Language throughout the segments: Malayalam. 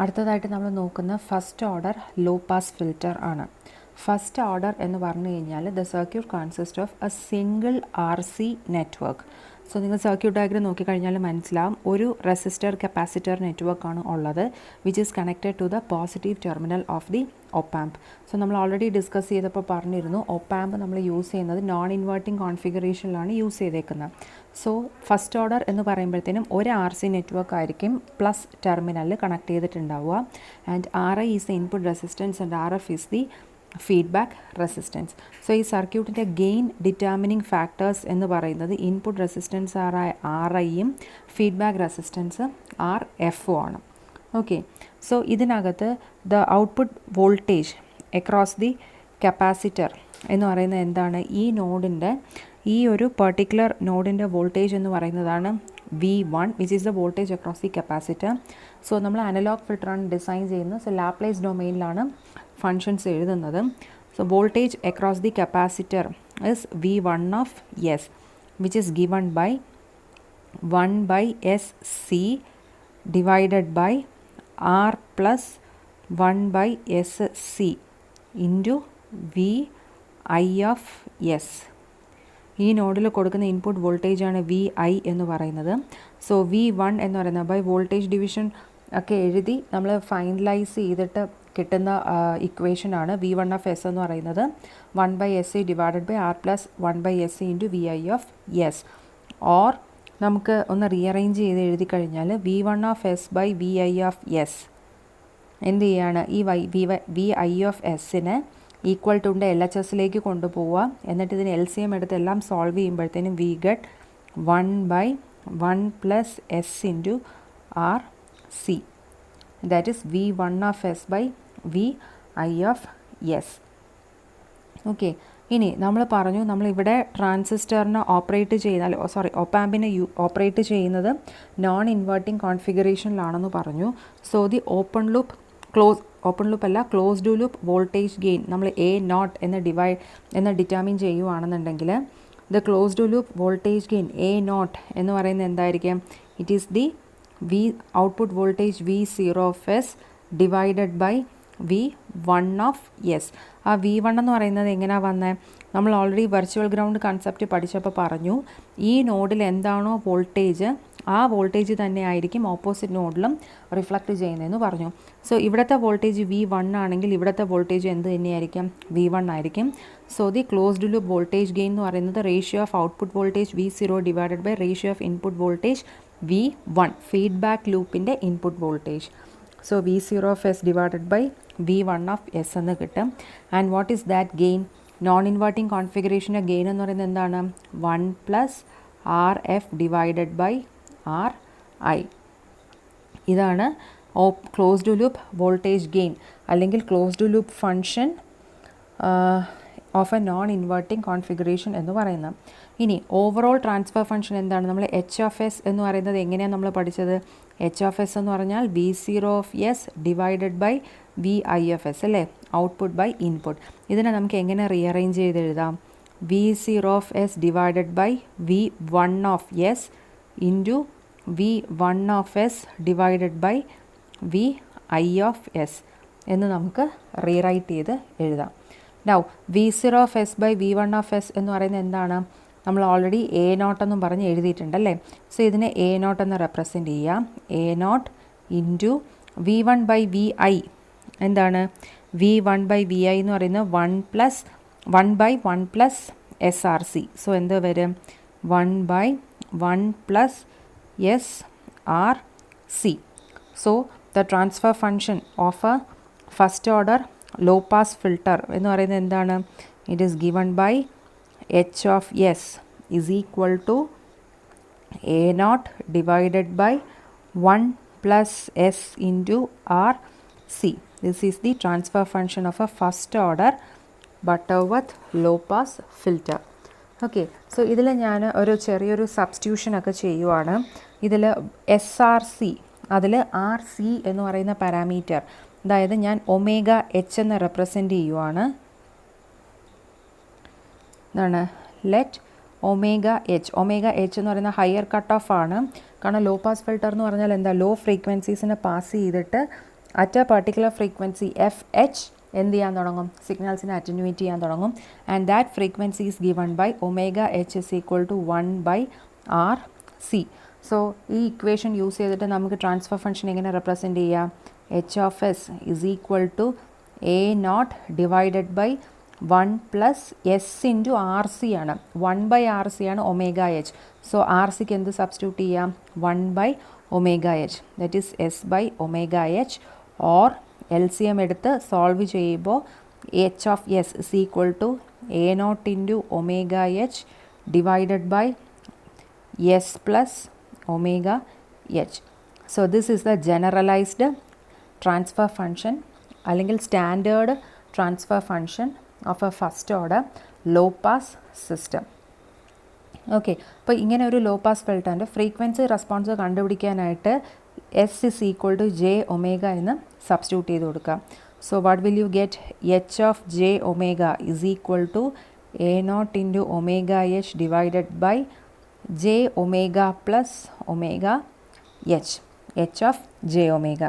അടുത്തതായിട്ട് നമ്മൾ നോക്കുന്ന first order low pass filter ആണ്. ഫസ്റ്റ് ഓർഡർ എന്ന് പറഞ്ഞു കഴിഞ്ഞാൽ the circuit consist of a single RC network. So നിങ്ങൾ സർക്യൂട്ട് ഡയഗ്രം നോക്കിക്കഴിഞ്ഞാൽ മനസ്സിലാവും ഒരു റെസിസ്റ്റർ കപ്പാസിറ്റർ നെറ്റ്വർക്കാണ് ഉള്ളത് which is connected to the positive terminal of the opamp. So നമ്മൾ ഓൾറെഡി ഡിസ്കസ് ചെയ്തപ്പോൾ പറഞ്ഞിരുന്നു ഒപ്പാമ്പ് നമ്മൾ യൂസ് ചെയ്യുന്നത് നോൺ ഇൻവേർട്ടിംഗ് കോൺഫിഗറേഷനിലാണ് യൂസ് ചെയ്തേക്കുന്നത്. സോ ഫസ്റ്റ് ഓർഡർ എന്ന് പറയുമ്പോഴത്തേനും ഒരു RC നെറ്റ്വർക്ക് ആയിരിക്കും പ്ലസ് ടെർമിനലിൽ connect ചെയ്തിട്ടുണ്ടാവുക. And RI is the input resistance and RF is the feedback resistance. So ഈ സർക്യൂട്ടിൻ്റെ ഗെയിൻ ഡിറ്റർമിനിങ് ഫാക്ടേഴ്സ് എന്ന് പറയുന്നത് ഇൻപുട്ട് റെസിസ്റ്റൻസ് RIയും ഫീഡ്ബാക്ക് റെസിസ്റ്റൻസ് RFും ആണ്. ഓക്കെ, സോ ഇതിനകത്ത് the output voltage across the capacitor എന്ന് പറയുന്നത് എന്താണ്? ഈ നോഡിൻ്റെ ഈ ഒരു പെർട്ടിക്കുലർ നോഡിൻ്റെ വോൾട്ടേജ് എന്ന് പറയുന്നതാണ് V1 which is the voltage across the capacitor. So നമ്മൾ അനലോഗ് ഫിൽറ്ററാണ് ഡിസൈൻ ചെയ്യുന്നത്. സോ ലാപ്ലേസ് ഡൊമെയിനിലാണ് ഫങ്ഷൻസ് എഴുതുന്നത്. So voltage across the capacitor is V1 of S which is given by 1/SC divided by R plus 1/SC into VI of S. ഈ നോഡിൽ കൊടുക്കുന്ന ഇൻപുട്ട് വോൾട്ടേജാണ് VI എന്ന് പറയുന്നത്. സോ V1 എന്ന് പറയുന്നത് ബൈ വോൾട്ടേജ് ഡിവിഷൻ ഒക്കെ എഴുതി നമ്മൾ ഫൈനലൈസ് ചെയ്തിട്ട് കിട്ടുന്ന ഇക്വേഷനാണ് V1 of S എന്ന് പറയുന്നത് 1/SC divided by R plus 1/SC into VI of S. Or നമുക്ക് ഒന്ന് റീഅറേഞ്ച് ചെയ്ത് എഴുതി കഴിഞ്ഞാൽ V1 of S by VI of S എന്ത് ചെയ്യാണ്? ഈ VI of Sനെ ഈക്വൽ ടുൻ്റെ LHSലേക്ക് കൊണ്ടുപോവുക. എന്നിട്ട് ഇതിന് LCM എടുത്ത് എല്ലാം സോൾവ് ചെയ്യുമ്പോഴത്തേനും we get 1/1 plus S into RC. That is V1 of S by VI of S. Okay, ഇനി നമ്മൾ പറഞ്ഞു നമ്മളിവിടെ ട്രാൻസിസ്റ്ററിനെ ഓപ്പറേറ്റ് ചെയ്താൽ ഒപ്പാമ്പിനെ ഓപ്പറേറ്റ് ചെയ്യുന്നത് നോൺ ഇൻവേർട്ടിംഗ് കോൺഫിഗറേഷനിലാണെന്ന് പറഞ്ഞു. So the open loop closed loop voltage gain നമ്മൾ A0 എന്ന് ഡിറ്റർമിൻ ചെയ്യുവാണെന്നുണ്ടെങ്കിൽ the closed loop voltage gain A0 എന്ന് പറയുന്നത് എന്തായിരിക്കും? It is the output voltage V0 of S divided by V1 of S. ആ V1 എന്ന് പറയുന്നത് എങ്ങനെയാണ് വന്നത്? നമ്മൾ ഓൾറെഡി വെർച്വൽ ഗ്രൗണ്ട് കൺസെപ്റ്റ് പഠിച്ചപ്പോൾ പറഞ്ഞു ഈ നോഡിൽ എന്താണോ വോൾട്ടേജ് ആ വോൾട്ടേജ് തന്നെ ആയിരിക്കും ഓപ്പോസിറ്റ് നോഡിലും റിഫ്ലക്റ്റ് ചെയ്യുന്നതെന്ന് പറഞ്ഞു. സോ ഇവിടുത്തെ വോൾട്ടേജ് V1 ആണെങ്കിൽ ഇവിടുത്തെ വോൾട്ടേജ് എന്ത് തന്നെയായിരിക്കും? V1 ആയിരിക്കും. So the closed loop voltage gain എന്ന് പറയുന്നത് ratio of output voltage V0 divided by ratio of input voltage V1 feedback ലൂപ്പിൻ്റെ input voltage. So V0 of S divided by V1 of S എന്ന് കിട്ടും. And what is that gain? Non inverting കോൺഫിഗറേഷൻ്റെ ഗെയിൻ എന്ന് പറയുന്നത് എന്താണ്? 1 plus RF divided by RI. ഇതാണ് ക്ലോസ്ഡ് ലൂപ്പ് വോൾട്ടേജ് ഗെയിൻ അല്ലെങ്കിൽ closed loop function of a non inverting configuration എന്ന് പറയുന്നത്. ഇനി ഓവറോൾ ട്രാൻസ്ഫർ ഫംഗ്ഷൻ എന്താണ്? നമ്മൾ H(S) എന്ന് പറയുന്നത് എങ്ങനെയാണ് നമ്മൾ പഠിച്ചത്? H(S) എന്ന് പറഞ്ഞാൽ V0 of S divided by VI of S അല്ലേ? Output by input. ഇതിനെ നമുക്ക് എങ്ങനെ റീഅറേഞ്ച് ചെയ്ത് എഴുതാം? V0 of S divided by V1 of S into V1 of S divided by VI of S എന്ന് നമുക്ക് റീറൈറ്റ് ചെയ്ത് എഴുതാം. Now V0 of S by V1 of S എന്ന് പറയുന്നത് എന്താണ്? നമ്മൾ ഓൾറെഡി A0 എന്നും പറഞ്ഞ് എഴുതിയിട്ടുണ്ടല്ലേ. സോ ഇതിനെ A0 എന്ന് റെപ്രസെൻറ്റ് ചെയ്യാം. A0 into V1 by VI എന്താണ്? V1 ബൈ VI എന്ന് പറയുന്നത് 1/1 പ്ലസ് SRC. സോ എന്ത് വരും? 1/1 plus SRC. So the transfer function of a first order low pass filter എന്ന് പറയുന്നത് എന്താണ്? It is given by H of S is equal to A0 divided by 1 plus S into RC. This is the transfer function of a first order Butterworth low pass filter. Okay, so ഇതിൽ ഞാൻ ഒരു ചെറിയൊരു സബ്സ്റ്റിറ്റ്യൂഷൻ ഒക്കെ ചെയ്യുവാണ്. ഇതിൽ SRC അതിൽ RC എന്ന് പറയുന്ന പാരാമീറ്റർ, അതായത് ഞാൻ ω(H) എന്ന് റെപ്രസെൻറ്റ് ചെയ്യുവാണ്. എന്താണ്? ലെറ്റ് ω(H) എന്ന് പറയുന്ന ഹയർ കട്ട് ഓഫ് ആണ്. കാരണം ലോ പാസ് ഫിൽട്ടർ എന്ന് പറഞ്ഞാൽ എന്താ? ലോ ഫ്രീക്വൻസീസിനെ പാസ് ചെയ്തിട്ട് at a particular frequency F H എന്ത് ചെയ്യാൻ തുടങ്ങും, സിഗ്നൽസിനെ അറ്റന്യൂവേറ്റ് ചെയ്യാൻ തുടങ്ങും. And that frequency is given by omega H is equal to 1/RC. So ഈ ഇക്വേഷൻ യൂസ് ചെയ്തിട്ട് നമുക്ക് ട്രാൻസ്ഫർ ഫംഗ്ഷൻ എങ്ങനെ റെപ്രസെൻറ്റ് ചെയ്യാം? H of S is equal to A0 divided by 1 plus S into R C ആണ്. 1/RC ആണ് ഒമേഗ എച്ച്. സോ ആർ സിക്ക് എന്ത് സബ്സ്റ്റിറ്റ്യൂട്ട് ചെയ്യാം? 1/ωh, that is S by omega H. Or L C M എടുത്ത് സോൾവ് ചെയ്യുമ്പോൾ H of S is equal to A0 into omega H divided by S plus omega H. So this is the generalised transfer function അല്ലെങ്കിൽ standard transfer function of a first order low pass system. Okay, അപ്പോൾ ഇങ്ങനെ ഒരു ലോ പാസ് ഫിൽറ്ററിൻ്റെ ഫ്രീക്വൻസി റെസ്പോൺസ് കണ്ടുപിടിക്കാനായിട്ട് S is equal to J omega എന്ന് സബ്സ്റ്റിറ്റ്യൂട്ട് ചെയ്ത് കൊടുക്കാം. So what will you get? H of J omega is equal to A0 into omega H divided by J omega plus omega H, H of J omega.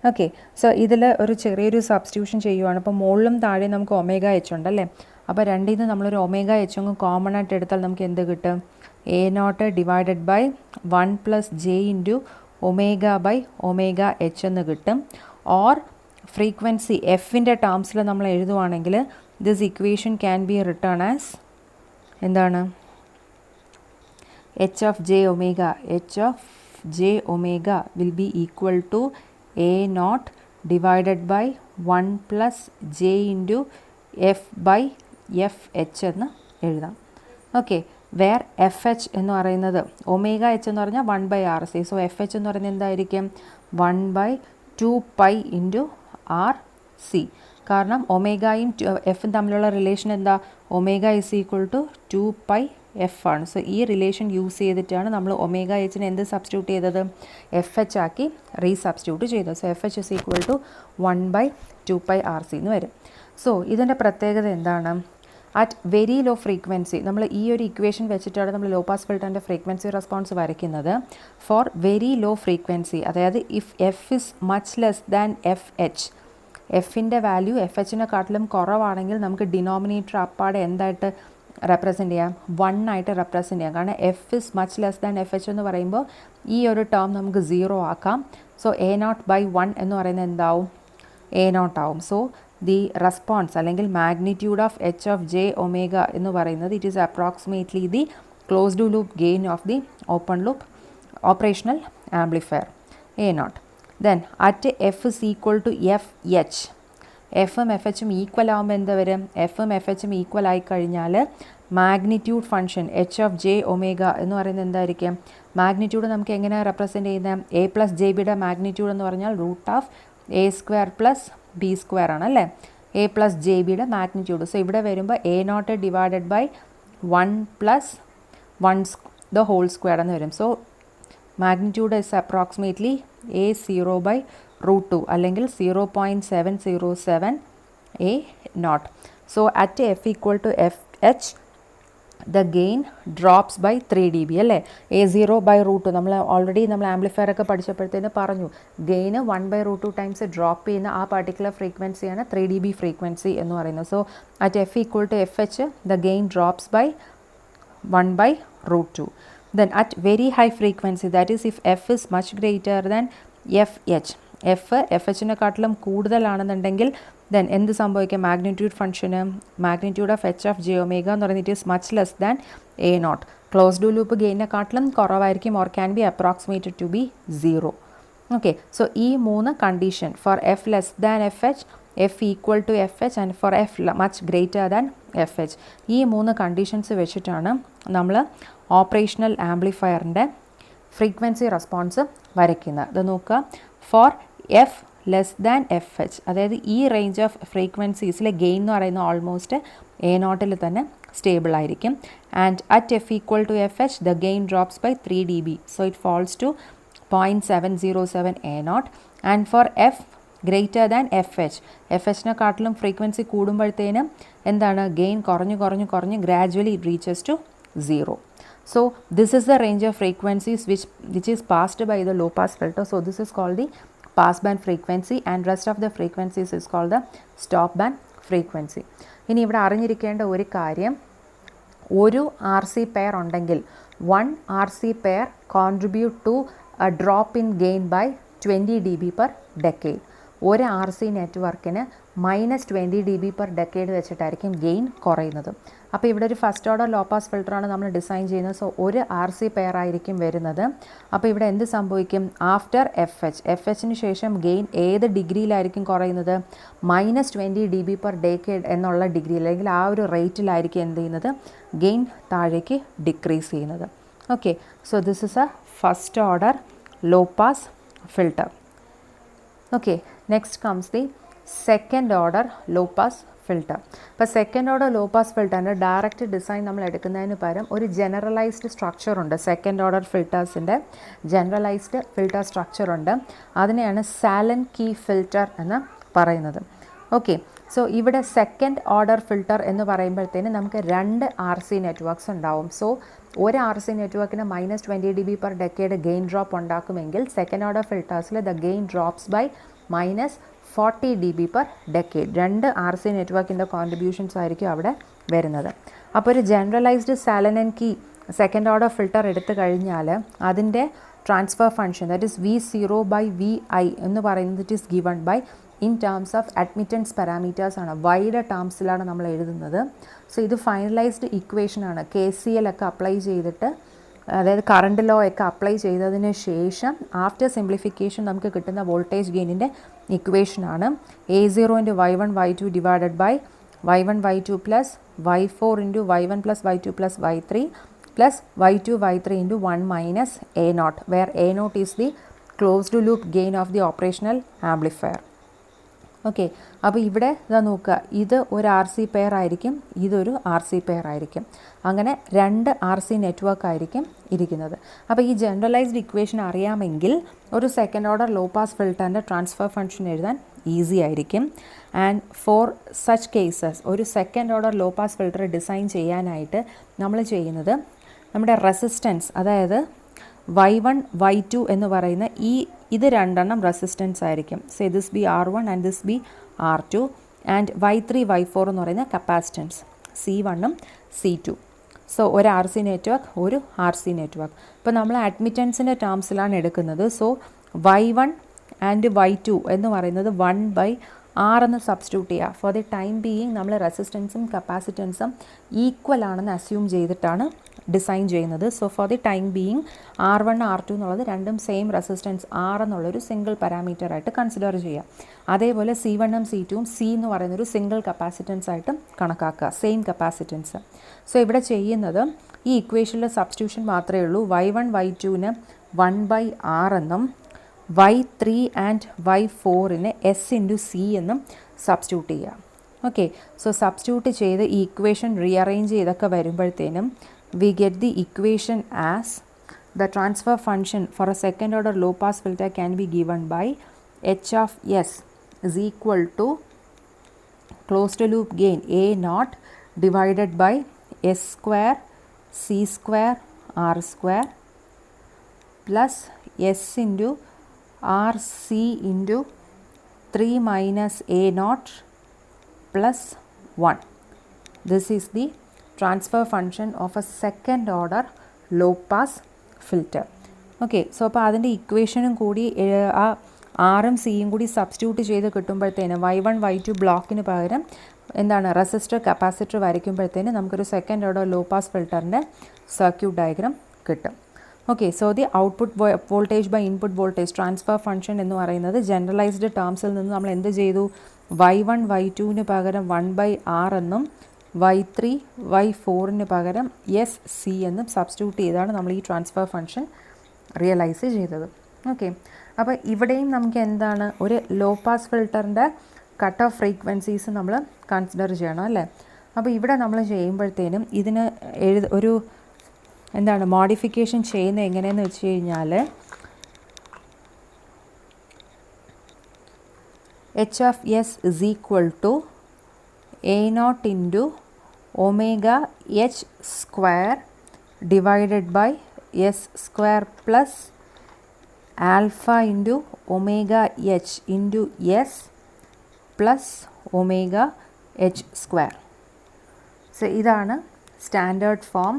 Okay, so ഇതിൽ ഒരു ചെറിയൊരു സബ്സ്റ്റിറ്റ്യൂഷൻ ചെയ്യുവാണ്. അപ്പോൾ മുകളിലും താഴെ നമുക്ക് ഒമേഗ എച്ച് ഉണ്ടല്ലേ. അപ്പോൾ രണ്ടിൽ നിന്ന് നമ്മളൊരു ഒമേഗ എച്ച് അങ്ങ് കോമൺ ആയിട്ട് എടുത്താൽ നമുക്ക് എന്ത് കിട്ടും? A0 divided by 1 plus J into omega by omega H എന്ന് കിട്ടും. ഓർ ഫ്രീക്വൻസി എഫിൻ്റെ ടേംസിൽ നമ്മൾ എഴുതുവാണെങ്കിൽ this equation can be written as എന്താണ്? H of J omega, H of J omega will be equal to A0 divided by 1 plus J into F by F H എന്ന് എഴുതാം. ഓക്കെ, വേർ എഫ് എച്ച് എന്ന് പറയുന്നത് ഒമേഗ എച്ച് എന്ന് പറഞ്ഞാൽ 1/RC. സോ എഫ് എച്ച് എന്ന് പറയുന്നത് എന്തായിരിക്കും? 1/2π ഇൻറ്റു ആർ സി. കാരണം ഒമേഗയും എഫും തമ്മിലുള്ള റിലേഷൻ എന്താ? Omega is equal to 2πf ആണ്. സോ ഈ റിലേഷൻ യൂസ് ചെയ്തിട്ടാണ് നമ്മൾ ഒമേഗ എച്ചിനെ എന്ത് സബ്സ്റ്റിറ്റ്യൂട്ട് ചെയ്തത്? എഫ് എച്ച് ആക്കി റീസബ്സ്റ്റിറ്റ്യൂട്ട് ചെയ്തത്. So F H is equal to 1/2πRC എന്ന് വരും. സോ ഇതിൻ്റെ പ്രത്യേകത എന്താണ്? അറ്റ് വെരി ലോ ഫ്രീക്വൻസി, നമ്മൾ ഈ ഒരു ഇക്വേഷൻ വെച്ചിട്ടാണ് നമ്മൾ ലോ പാസ് ഫിൽറ്ററിൻ്റെ ഫ്രീക്വൻസി റെസ്പോൺസ് വരയ്ക്കുന്നത്. ഫോർ വെരി ലോ ഫ്രീക്വൻസി, അതായത് if F is much less than F H, എഫിൻ്റെ വാല്യൂ എഫ് എച്ചിനെക്കാട്ടിലും കുറവാണെങ്കിൽ നമുക്ക് ഡിനോമിനേറ്റർ അപ്പാടെ എന്തായിട്ട് റെപ്രസെൻറ്റ് ചെയ്യാം? 1 ആയിട്ട് റെപ്രസെൻറ്റ് ചെയ്യാം. കാരണം F is much less than F H എന്ന് പറയുമ്പോൾ ഈ ഒരു ടേം നമുക്ക് 0 ആക്കാം. സോ A0/1 എന്ന് പറയുന്നത് എന്താവും? A0 ആവും. സോ ദി റെസ്പോൺസ് അല്ലെങ്കിൽ magnitude of H of J omega എന്ന് പറയുന്നത് it is approximately the closed loop gain of the open loop operational amplifier A0. Then at F is equal to F H, എഫും എഫ് എച്ചും ഈക്വൽ ആകുമ്പോൾ എന്താ വരും? എഫും എഫ് എച്ചും ഈക്വൽ ആയി കഴിഞ്ഞാൽ magnitude function H of J omega എന്ന് പറയുന്നത് എന്തായിരിക്കും? മാഗ്നിറ്റ്യൂഡ് നമുക്ക് എങ്ങനെയാണ് റെപ്രസെൻറ്റ് ചെയ്യുന്നത്? എ പ്ലസ് ജെ ബിയുടെ മാഗ്നിറ്റ്യൂഡ് എന്ന് പറഞ്ഞാൽ √A² പ്ലസ് B² ആണ് അല്ലേ? എ പ്ലസ് ജെ ബിയുടെ മാഗ്നിറ്റ്യൂഡ്. സോ ഇവിടെ വരുമ്പോൾ A0 ഡിവൈഡഡ് ബൈ 1 പ്ലസ് 1² എന്ന് വരും. So magnitude is approximately A0/√2 അല്ലെങ്കിൽ 0.707 A0. So at F equal to F H the gain drops by 3 dB അല്ലേ? A0/√2 നമ്മൾ ഓൾറെഡി നമ്മൾ ആംപ്ലിഫയർ ഒക്കെ പഠിച്ചപ്പോഴത്തേന് പറഞ്ഞു ഗെയിന് 1/√2 ടൈംസ് ഡ്രോപ്പ് ചെയ്യുന്ന ആ പർട്ടിക്കുലർ ഫ്രീക്വൻസിയാണ് 3 dB ഫ്രീക്വൻസി എന്ന് പറയുന്നത്. So at F equal to F H the gain drops by 1/√2. Then at very high frequency, that is if f is much greater than fh, F എച്ചിനെക്കാട്ടിലും കൂടുതലാണെന്നുണ്ടെങ്കിൽ ദെൻ എന്ത് സംഭവിക്കും? മാഗ്നിറ്റ്യൂഡ് ഫംഗ്ഷന് magnitude of H of J omega എന്ന് പറയുന്നത് it is much less than A0. Closed loop ഗെയിനെക്കാട്ടിലും കുറവായിരിക്കും or can be approximated to be 0. Okay, so ഈ 3 condition for F less than F H, F equal to F H and for F much greater than F H, ഈ 3 കണ്ടീഷൻസ് വെച്ചിട്ടാണ് നമ്മൾ ഓപ്പറേഷണൽ ആംപ്ലിഫയറിൻ്റെ ഫ്രീക്വൻസി റെസ്പോൺസ് വരയ്ക്കുന്നത്. ഇത് നോക്കുക, for F less than F H, അതായത് ഈ റേഞ്ച് ഓഫ് ഫ്രീക്വൻസീസിലെ ഗെയിൻ എന്ന് പറയുന്നത് ഓൾമോസ്റ്റ് A0 തന്നെ സ്റ്റേബിൾ ആയിരിക്കും. And at F equal to F H the gain drops by 3 dB. So it falls to 0.707 A0. And for F greater than F H, F എച്ചിനെക്കാട്ടിലും ഫ്രീക്വൻസി കൂടുമ്പോഴത്തേനും എന്താണ്? ഗെയിൻ കുറഞ്ഞ് gradually it reaches to 0. So this is the range of frequencies which is passed by the low pass filter. So this is called the pass band frequency and rest of the frequencies is called the stop band frequency. ഇനി ഇവിടെ അറിഞ്ഞിരിക്കേണ്ട ഒരു കാര്യം, ഒരു ആർ സി പെയർ ഉണ്ടെങ്കിൽ 1 RC pair contribute to a drop in gain by 20 dB per decade. ഒരു ആർ സി നെറ്റ്വർക്കിന് -20 dB per decade വെച്ചിട്ടായിരിക്കും ഗെയിൻ കുറയുന്നത്. അപ്പോൾ ഇവിടെ ഒരു ഫസ്റ്റ് ഓർഡർ ലോ പാസ് ഫിൽറ്ററാണ് നമ്മൾ ഡിസൈൻ ചെയ്യുന്നത്. സോ ഒരു ആർ സി പെയർ ആയിരിക്കും വരുന്നത്. അപ്പോൾ ഇവിടെ എന്ത് സംഭവിക്കും? ആഫ്റ്റർ എഫ് എച്ചിന് ശേഷം ഗെയിൻ ഏത് ഡിഗ്രിയിലായിരിക്കും കുറയുന്നത്? -20 dB per decade എന്നുള്ള ഡിഗ്രി, അല്ലെങ്കിൽ ആ ഒരു റേറ്റിലായിരിക്കും എന്ത് ചെയ്യുന്നത്? ഗെയിൻ താഴേക്ക് ഡിക്രീസ് ചെയ്യുന്നത്. Okay, so this is a first order low pass filter. Okay, next comes the second order low pass filter. അപ്പോൾ സെക്കൻഡ് ഓർഡർ ലോ പാസ് ഫിൽറ്ററിൻ്റെ ഡയറക്റ്റ് ഡിസൈൻ നമ്മൾ എടുക്കുന്നതിന് പകരം ഒരു ജനറലൈസ്ഡ് സ്ട്രക്ചർ ഉണ്ട്. സെക്കൻഡ് ഓർഡർ ഫിൽറ്റേഴ്സിൻ്റെ ജനറലൈസ്ഡ് ഫിൽറ്റർ സ്ട്രക്ചർ ഉണ്ട്. അതിനെയാണ് സാലൻ കീ ഫിൽറ്റർ എന്ന് പറയുന്നത്. ഓക്കെ, സോ ഇവിടെ സെക്കൻഡ് ഓർഡർ ഫിൽറ്റർ എന്ന് പറയുമ്പോഴത്തേന് നമുക്ക് 2 ആർ സി നെറ്റ്വർക്ക്സ് ഉണ്ടാവും. സോ ഒരു ആർ സി നെറ്റ്വർക്കിന് -20 dB per decade gain drop ഉണ്ടാക്കുമെങ്കിൽ സെക്കൻഡ് ഓർഡർ ഫിൽറ്റേഴ്സിൽ the gain drops by -40 dB per decade. 2 R C നെറ്റ്വർക്കിൻ്റെ കോൺട്രിബ്യൂഷൻസ് ആയിരിക്കും അവിടെ വരുന്നത്. അപ്പോൾ ഒരു generalised Sallen and Key second order filter എടുത്തു കഴിഞ്ഞാൽ അതിൻ്റെ transfer function, that is V0/Vi എന്ന് പറയുന്നത് it is given by in terms of admittance parameters ആണ്. വൈഡ് ടേംസിലാണ് നമ്മൾ എഴുതുന്നത്. സോ ഇത് ഫൈനലൈസ്ഡ് ഇക്വേഷനാണ്. KCL ഒക്കെ അപ്ലൈ ചെയ്തിട്ട്, അതായത് കറണ്ട് ലോ ഒക്കെ അപ്ലൈ ചെയ്തതിന് ശേഷം ആഫ്റ്റർ സിംപ്ലിഫിക്കേഷൻ നമുക്ക് കിട്ടുന്ന വോൾട്ടേജ് ഗെയിനിൻ്റെ ഇക്വേഷനാണ് A0 × Y1 Y2 divided by Y1 Y2 plus Y4 × Y1 plus Y2 plus Y3 plus Y2 Y3 × 1 minus A0, where A0 is the closed loop gain of the operational amplifier. Okay, അപ്പോൾ ഇവിടെ ഇതാ നോക്കുക, ഇത് ഒരു ആർ സി പെയർ ആയിരിക്കും, ഇതൊരു ആർ സി പെയർ ആയിരിക്കും. അങ്ങനെ 2 ആർ സി നെറ്റ്വർക്ക് ആയിരിക്കും ഇരിക്കുന്നത്. അപ്പോൾ ഈ ജനറലൈസ്ഡ് ഇക്വേഷൻ അറിയാമെങ്കിൽ ഒരു സെക്കൻഡ് ഓർഡർ ലോ പാസ് ഫിൽറ്ററിൻ്റെ ട്രാൻസ്ഫർ ഫംഗ്ഷൻ എഴുതാൻ ഈസി ആയിരിക്കും. ആൻഡ് ഫോർ സച്ച് കേസസ് ഒരു second order low pass filter design ചെയ്യാനായിട്ട് നമ്മൾ ചെയ്യുന്നത്, നമ്മുടെ റെസിസ്റ്റൻസ്, അതായത് Y1 Y2 എന്ന് പറയുന്ന ഇത് 2 റെസിസ്റ്റൻസ് ആയിരിക്കും. Say this B R1 and this B R2 and Y3 Y4 എന്ന് പറയുന്ന കപ്പാസിറ്റൻസ് C1 C2. സോ ഒരു ആർ സി നെറ്റ്വർക്ക്, ഒരു ആർ സി നെറ്റ്വർക്ക്. ഇപ്പോൾ നമ്മൾ അഡ്മിറ്റൻസിൻ്റെ ടേംസിലാണ് എടുക്കുന്നത്. സോ Y1 ആൻഡ് Y2 എന്ന് പറയുന്നത് 1/R എന്ന് സബ്സ്റ്റിറ്റ്യൂട്ട് ചെയ്യുക. ഫോർ ദി ടൈം ബീയിങ് നമ്മൾ റെസിസ്റ്റൻസും കപ്പാസിറ്റൻസും ഈക്വൽ ആണെന്ന് അസ്യൂം ചെയ്തിട്ടാണ് ഡിസൈൻ ചെയ്യുന്നത്. So for the time being R1 R2 എന്നുള്ളത് രണ്ടും സെയിം റെസിസ്റ്റൻസ് R എന്നുള്ളൊരു സിംഗിൾ പാരാമീറ്റർ ആയിട്ട് കൺസിഡർ ചെയ്യുക. അതേപോലെ C1 C2 C എന്ന് പറയുന്നൊരു സിംഗിൾ കപ്പാസിറ്റൻസ് ആയിട്ടും കണക്കാക്കുക, സെയിം കപ്പാസിറ്റൻസ്. സോ ഇവിടെ ചെയ്യുന്നത് ഈ ഇക്വേഷനിലെ സബ്സ്റ്റിറ്റ്യൂഷൻ മാത്രമേ ഉള്ളൂ. Y1 Y2ന് 1/R എന്നും Y3 ആൻഡ് Y4ന് S × C എന്നും സബ്സ്റ്റിറ്റ്യൂട്ട് ചെയ്യുക. ഓക്കെ, സോ സബ്സ്റ്റിറ്റ്യൂട്ട് ചെയ്ത് ഈ ഇക്വേഷൻ റീഅറേഞ്ച് ചെയ്തൊക്കെ വരുമ്പോഴത്തേനും we get the equation as the transfer function for a second order low pass filter can be given by H of S is equal to closed loop gain A0 divided by S square C square R square plus S into RC into 3 minus A0 plus 1. This is the transfer function of a second order low pass filter. Okay, so അപ്പോൾ അതിൻ്റെ ഇക്വേഷനും കൂടി ആ ആറും സിയും കൂടി സബ്സ്റ്റിറ്റ്യൂട്ട് ചെയ്ത് കിട്ടുമ്പോഴത്തേനും Y1 Y2 ബ്ലോക്കിന് പകരം എന്താണ് റെസിസ്റ്റർ കപ്പാസിറ്റർ വരയ്ക്കുമ്പോഴത്തേനും നമുക്കൊരു സെക്കൻഡ് ഓർഡർ ലോ പാസ് ഫിൽറ്ററിൻ്റെ സർക്യൂട്ട് ഡയഗ്രാം കിട്ടും. Okay, so the output voltage by input voltage transfer function എന്ന് പറയുന്നത് ജനറലൈസ്ഡ് ടേംസിൽ നിന്ന് നമ്മൾ എന്ത് ചെയ്തു? Y1 Y2ന് പകരം 1/R എന്നും Y3 Y4ന് പകരം SC എന്നും സബ്സ്റ്റിറ്റ്യൂട്ട് ചെയ്താണ് നമ്മൾ ഈ ട്രാൻസ്ഫർ ഫംഗ്ഷൻ റിയലൈസ് ചെയ്തത്. ഓക്കെ, അപ്പോൾ ഇവിടെയും നമുക്ക് എന്താണ്, ഒരു ലോ പാസ് ഫിൽറ്ററിൻ്റെ കട്ട് ഓഫ് ഫ്രീക്വൻസീസ് നമ്മൾ കൺസിഡർ ചെയ്യണം അല്ലേ. അപ്പോൾ ഇവിടെ നമ്മൾ ചെയ്യുമ്പോഴത്തേനും ഇതിന് ഒരു എന്താണ് മോഡിഫിക്കേഷൻ ചെയ്യുന്നത് എങ്ങനെയെന്ന് വെച്ച് കഴിഞ്ഞാൽ H of S is equal to A0 into omega H square divided by S square plus alpha into omega h into s plus omega h square. So ഇതാണ് standard form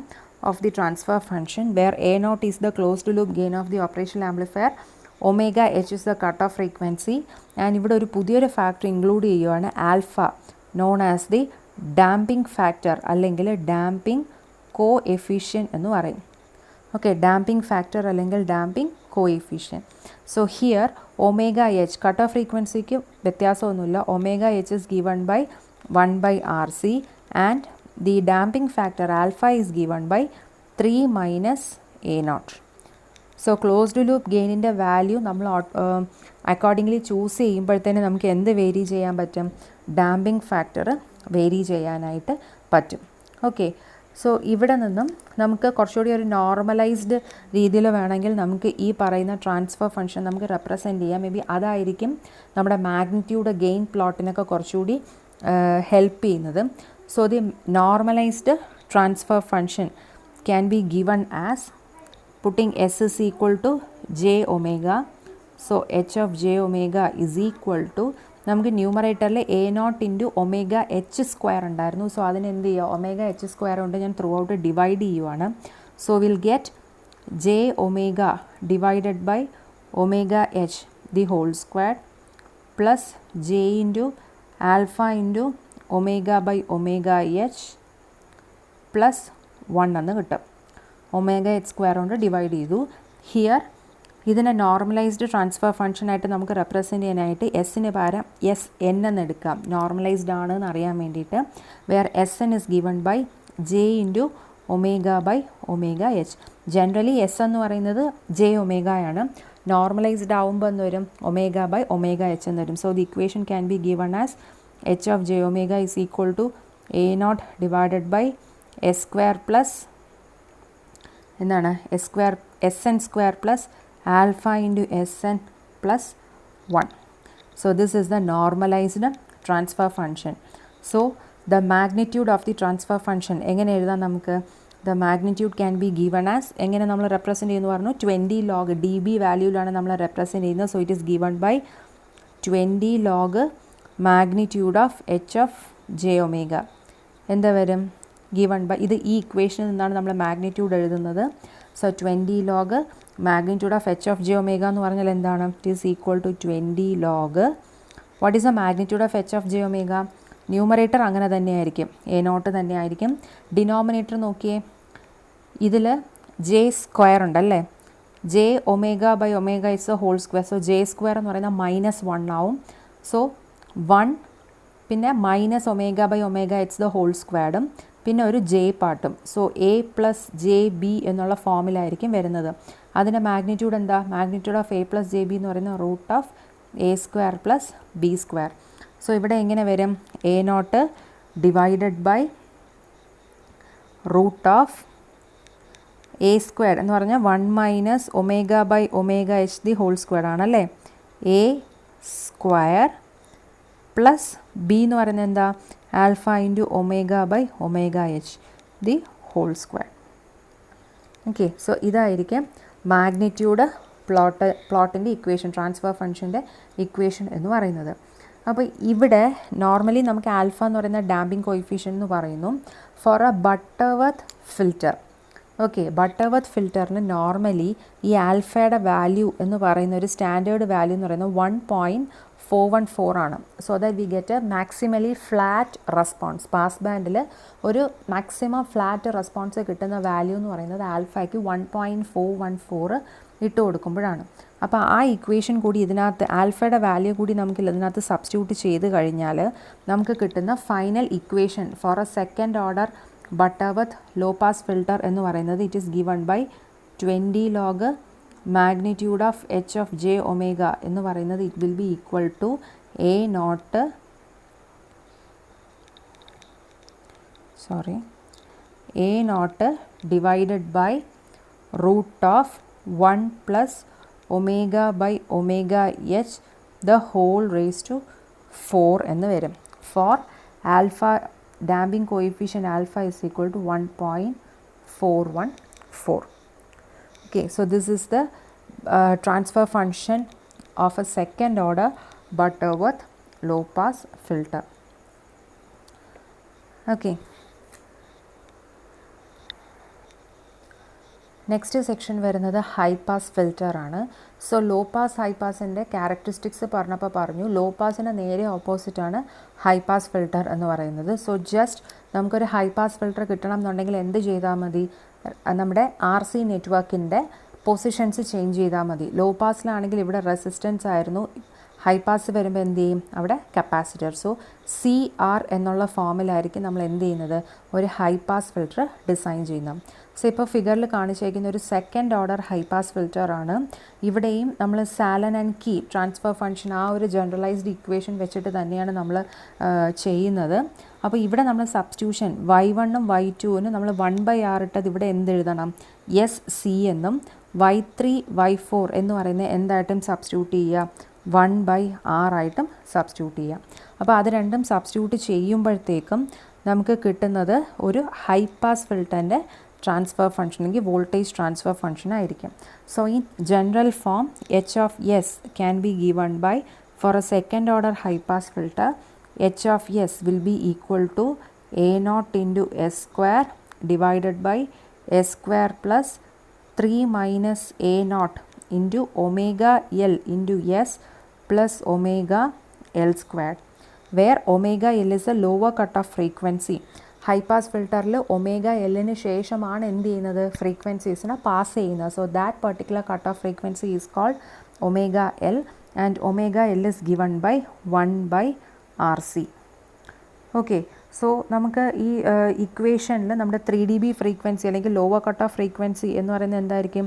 of the transfer function where a naught is the closed loop gain of the operational amplifier, omega h is the cutoff frequency, and ഇവിടെ ഒരു പുതിയൊരു ഫാക്ടർ ഇൻക്ലൂഡ് ചെയ്യുകയാണ് alpha, known as the damping factor അല്ലെങ്കിൽ ഡാമ്പിംഗ് കോ എഫിഷ്യൻറ്റ് എന്ന് പറയും. ഓക്കെ, ഡാമ്പിംഗ് ഫാക്ടർ അല്ലെങ്കിൽ damping coefficient. So here omega H cut off ഫ്രീക്വൻസിക്ക് വ്യത്യാസമൊന്നുമില്ല. Omega H is given by 1/RC and the damping factor alpha is given by 3 minus A0. So closed loop gain in the value നമ്മൾ accordingly choose ചെയ്യുമ്പോഴത്തേന് നമുക്ക് എന്ത് വേരി ചെയ്യാൻ പറ്റും? ഡാമ്പിംഗ് ഫാക്ടർ വേരി ചെയ്യാനായിട്ട് പറ്റും. ഓക്കെ, സോ ഇവിടെ നിന്നും നമുക്ക് കുറച്ചുകൂടി ഒരു നോർമലൈസ്ഡ് രീതിയിൽ വേണമെങ്കിൽ നമുക്ക് ഈ പറയുന്ന ട്രാൻസ്ഫർ ഫംഗ്ഷൻ നമുക്ക് റെപ്രസെൻറ്റ് ചെയ്യാം. മേ ബി അതായിരിക്കും നമ്മുടെ മാഗ്നിറ്റ്യൂഡ് ഗെയിൻ പ്ലോട്ടിനൊക്കെ കുറച്ചുകൂടി ഹെൽപ്പ് ചെയ്യുന്നത്. So the normalized transfer function can be given as putting s is equal to j omega. So h of j omega is equal to നമുക്ക് ന്യൂമറേറ്ററിൽ a naught into omega h square ഉണ്ടായിരുന്നു. സോ അതിന് എന്ത് ചെയ്യുക? omega h square കൊണ്ട് ഞാൻ ത്രൂ ഔട്ട് ഡിവൈഡ് ചെയ്യുവാണ്. So will get j omega divided by omega h the whole square plus j into alpha into omega by omega h plus 1 എന്ന് കിട്ടും. ഒമേഗ എച്ച് സ്ക്വയർ കൊണ്ട് ഡിവൈഡ് ചെയ്തു. ഹിയർ ഇതിനെ നോർമലൈസ്ഡ് ട്രാൻസ്ഫർ ഫംഗ്ഷനായിട്ട് നമുക്ക് റെപ്രസെൻറ്റ് ചെയ്യാനായിട്ട് എസ്സിന് പകരം എസ് എൻ എന്ന് എടുക്കാം, നോർമലൈസ്ഡ് ആണ് എന്ന് അറിയാൻ വേണ്ടിയിട്ട്. Where S N is given by J into omega by omega H. Generally S എന്ന് പറയുന്നത് ജെ ഒമേഗയാണ്. നോർമലൈസ്ഡ് ആവുമ്പോൾ എന്ന് വരും ഒമേഗ ബൈ ഒമേഗ എച്ച് എന്ന് വരും. So the equation can be given as h of j omega is equal to a naught divided by s square plus എന്താണ് s square sn square plus alpha into sn plus 1. So this is the normalized transfer function. So the magnitude of the transfer function എങ്ങനെ എഴുതാം നമുക്ക്? The magnitude can be given as എങ്ങനെ നമ്മൾ റെപ്രസെൻറ്റ് ചെയ്യുന്നു പറഞ്ഞു? 20 log dB വാല്യൂവിലാണ് നമ്മൾ റെപ്രസെൻറ്റ് ചെയ്യുന്നത്. So it is given by 20 log magnitude of h of j omega. എന്താ വരും? ഗിവൺ ബൈ ഇത് ഈ ഇക്വേഷനിൽ നിന്നാണ് നമ്മൾ മാഗ്നിറ്റ്യൂഡ് എഴുതുന്നത്. So 20 log magnitude of h of j omega എന്ന് പറഞ്ഞാൽ എന്താണ്? It is equal to 20 log what is the magnitude of h of j omega? Numerator അങ്ങനെ തന്നെയായിരിക്കും, a naught തന്നെ ആയിരിക്കും. ഡിനോമിനേറ്റർ നോക്കിയേ, ഇതിൽ ജെ സ്ക്വയർ ഉണ്ടല്ലേ, J omega by omega it's a whole square. So J square എന്ന് പറയുന്നത് -1 ആവും. സോ 1 പിന്നെ minus omega by omega it's the whole സ്ക്വയർഡും പിന്നെ ഒരു ജെ പാർട്ടും. So A plus J B എന്നുള്ള ഫോമിലായിരിക്കും വരുന്നത്. അതിൻ്റെ മാഗ്നിറ്റ്യൂഡ് എന്താ? Magnitude of A plus J B എന്ന് പറയുന്നത് root of A square plus B square. So ഇവിടെ എങ്ങനെ വരും? A naught divided by root of A square എന്ന് പറഞ്ഞാൽ 1 minus omega by omega H the whole square ആണല്ലേ. എ സ്ക്വയർ പ്ലസ് ബി എന്ന് പറയുന്നത് എന്താ? Alpha into omega by omega H the whole square. Okay, so ഇതായിരിക്കും മാഗ്നിറ്റ്യൂഡ് പ്ലോട്ടിൻ്റെ ഇക്വേഷൻ, ട്രാൻസ്ഫർ ഫംഗ്ഷൻ്റെ ഇക്വേഷൻ എന്ന് പറയുന്നത്. അപ്പോൾ ഇവിടെ നോർമലി നമുക്ക് ആൽഫ എന്ന് പറയുന്ന ഡാമ്പിംഗ് കോയിഫിഷ്യൻ എന്ന് പറയുന്നു for a Butterworth filter. Okay, Butterworth ഫിൽറ്ററിന് നോർമലി ഈ ആൽഫയുടെ വാല്യൂ എന്ന് പറയുന്ന ഒരു സ്റ്റാൻഡേർഡ് വാല്യൂ എന്ന് പറയുന്നത് 1.414 ആണ്. So that we get a maximally flat response. Pass ബാൻഡിൽ ഒരു മാക്സിമം ഫ്ലാറ്റ് റെസ്പോൺസ് കിട്ടുന്ന വാല്യൂ എന്ന് പറയുന്നത് ആൽഫയ്ക്ക് 1.414 ഇട്ട് കൊടുക്കുമ്പോഴാണ്. അപ്പോൾ ആ ഇക്വേഷൻ കൂടി ഇതിനകത്ത് ആൽഫയുടെ വാല്യൂ കൂടി നമുക്ക് ഇതിനകത്ത് സബ്സ്റ്റിറ്റ്യൂട്ട് ചെയ്ത് കഴിഞ്ഞാൽ നമുക്ക് കിട്ടുന്ന final equation for a second order Butterworth low pass filter എന്ന് പറയുന്നത് it is given by 20 log magnitude of H of J omega എന്ന് പറയുന്നത് it will be equal to A naught divided by root of 1 plus omega by omega H the whole raise to 4 എന്ന് വരും. For alpha damping coefficient alpha is equal to 1.414. Okay, so this is the transfer function of a second order Butterworth low pass filter. Okay. Next section വരുന്നത് ഹൈ പാസ് ഫിൽറ്റർ ആണ്. സോ ലോ പാസ് ഹൈ പാസിൻ്റെ ക്യാരക്ടറിസ്റ്റിക്സ് പറഞ്ഞപ്പോൾ പറഞ്ഞു ലോ പാസിന് നേരെ ഓപ്പോസിറ്റാണ് ഹൈ പാസ് ഫിൽറ്റർ എന്ന് പറയുന്നത്. സോ ജസ്റ്റ് നമുക്കൊരു ഹൈ പാസ് ഫിൽറ്റർ കിട്ടണം എന്നുണ്ടെങ്കിൽ എന്ത് ചെയ്താൽ മതി, നമ്മുടെ RC നെറ്റ്വർക്കിൻ്റെ പൊസിഷൻസ് ചേഞ്ച് ചെയ്താൽ മതി. ലോ പാസിലാണെങ്കിൽ ഇവിടെ റെസിസ്റ്റൻസ് ആയിരുന്നു, ഹൈ പാസ് വരുമ്പോൾ എന്ത് ചെയ്യും, അവിടെ കപ്പാസിറ്റർ. സോ CR എന്നുള്ള ഫോമിലായിരിക്കും നമ്മൾ എന്ത് ചെയ്യുന്നത്, ഒരു ഹൈ പാസ് ഫിൽറ്റർ ഡിസൈൻ ചെയ്യുന്നത്. സോ ഇപ്പോൾ ഫിഗറിൽ കാണിച്ചേക്കുന്ന ഒരു second order high pass filter ആണ്. ഇവിടെയും നമ്മൾ സാലൻ ആൻഡ് കീ ട്രാൻസ്ഫർ ഫംഗ്ഷൻ ആ ഒരു ജനറലൈസ്ഡ് ഇക്വേഷൻ വെച്ചിട്ട് തന്നെയാണ് നമ്മൾ ചെയ്യുന്നത്. അപ്പോൾ ഇവിടെ നമ്മൾ സബ്സ്റ്റിറ്റ്യൂഷൻ y1ഉം y2നും നമ്മൾ 1/r ഇട്ടത് ഇവിടെ എന്തെഴുതണം, SC എന്നും y3 y4 എന്ന് പറയുന്നത് എന്തായിട്ടും സബ്സ്റ്റിറ്റ്യൂട്ട് ചെയ്യുക, 1/r ആയിട്ടും സബ്സ്റ്റിറ്റ്യൂട്ട് ചെയ്യാം. അപ്പോൾ അത് രണ്ടും സബ്സ്റ്റിറ്റ്യൂട്ട് ചെയ്യുമ്പോഴത്തേക്കും നമുക്ക് കിട്ടുന്നത് ഒരു ഹൈ പാസ് ഫിൽറ്ററിൻ്റെ ട്രാൻസ്ഫർ ഫംഗ്ഷൻ അല്ലെങ്കിൽ വോൾട്ടേജ് ട്രാൻസ്ഫർ ഫംഗ്ഷൻ ആയിരിക്കും. So in general form H(s) can be given by, for a second order high pass filter, H(s) will be equal to A0 into S square divided by S square plus 3 minus A0 into omega L into S plus omega L squared, where omega L is a lower cutoff frequency. High pass ഫിൽറ്ററിൽ ഒമേഗ എല്ലിന് ശേഷമാണ് എന്ത് ചെയ്യുന്നത്, ഫ്രീക്വൻസീസിനെ പാസ് ചെയ്യുന്നത്. So that particular cut off frequency is called omega L and omega L is given by 1/RC. Okay, സോ നമുക്ക് ഈ ഇക്വേഷനിൽ നമ്മുടെ 3 dB ഫ്രീക്വൻസി അല്ലെങ്കിൽ ലോവർ കട്ട് ഓഫ് ഫ്രീക്വൻസി എന്ന് പറയുന്നത് എന്തായിരിക്കും,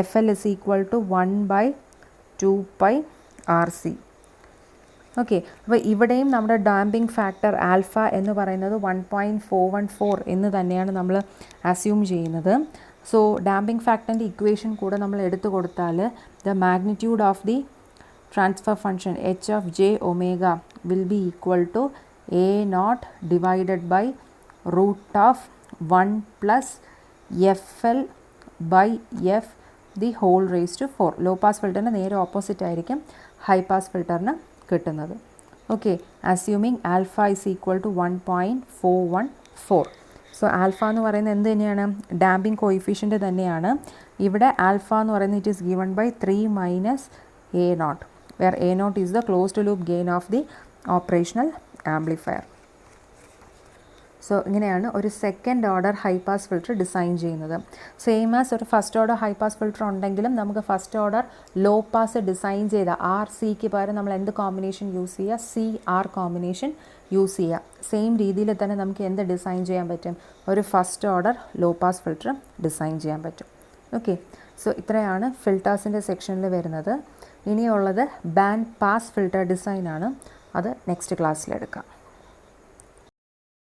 FL is equal to 1/2πRC. Okay, അപ്പോൾ ഇവിടെയും നമ്മുടെ ഡാമ്പിംഗ് ഫാക്ടർ ആൽഫ എന്ന് പറയുന്നത് 1.414 എന്ന് തന്നെയാണ് നമ്മൾ അസ്യൂം ചെയ്യുന്നത്. സോ ഡാമ്പിംഗ് ഫാക്ടറിൻ്റെ ഇക്വേഷൻ കൂടെ നമ്മൾ എടുത്തു കൊടുത്താൽ the magnitude of the transfer function H(j) omega will be equal to A0 divided by √1 plus FL/F the whole raise to 4. Low pass ഫിൽറ്ററിന് നേരെ ഓപ്പോസിറ്റ് ആയിരിക്കും ഹൈ പാസ് ഫിൽറ്ററിന് കിട്ടുന്നത്. Okay, assuming alpha is equal to 1.414. So alpha എന്ന് പറയുന്നത് എന്ത് തന്നെയാണ്, ഡാമ്പിംഗ് കോയിഫിഷ്യൻ്റ് തന്നെയാണ്. ഇവിടെ ആൽഫ എന്ന് പറയുന്നത് it is given by 3 minus A0, where A0 is the closed loop gain of the operational amplifier. So ഇങ്ങനെയാണ് ഒരു second order high pass filter design ചെയ്യുന്നത്. സെയിം ആസ് ഒരു first order high pass filter ഉണ്ടെങ്കിലും നമുക്ക് first order low pass design ചെയ്ത RCക്ക് പകരം നമ്മൾ എന്ത് കോമ്പിനേഷൻ യൂസ് ചെയ്യുക, CR കോമ്പിനേഷൻ യൂസ് ചെയ്യുക. സെയിം രീതിയിൽ തന്നെ നമുക്ക് എന്ത് ഡിസൈൻ ചെയ്യാൻ പറ്റും, ഒരു first order low pass filter design ചെയ്യാൻ പറ്റും. ഓക്കെ, സോ ഇത്രയാണ് ഫിൽറ്റേഴ്സിൻ്റെ സെക്ഷനിൽ വരുന്നത്. ഇനിയുള്ളത് ബാൻഡ് പാസ് ഫിൽറ്റർ ഡിസൈനാണ്, അത് നെക്സ്റ്റ് ക്ലാസ്സിലെടുക്കാം.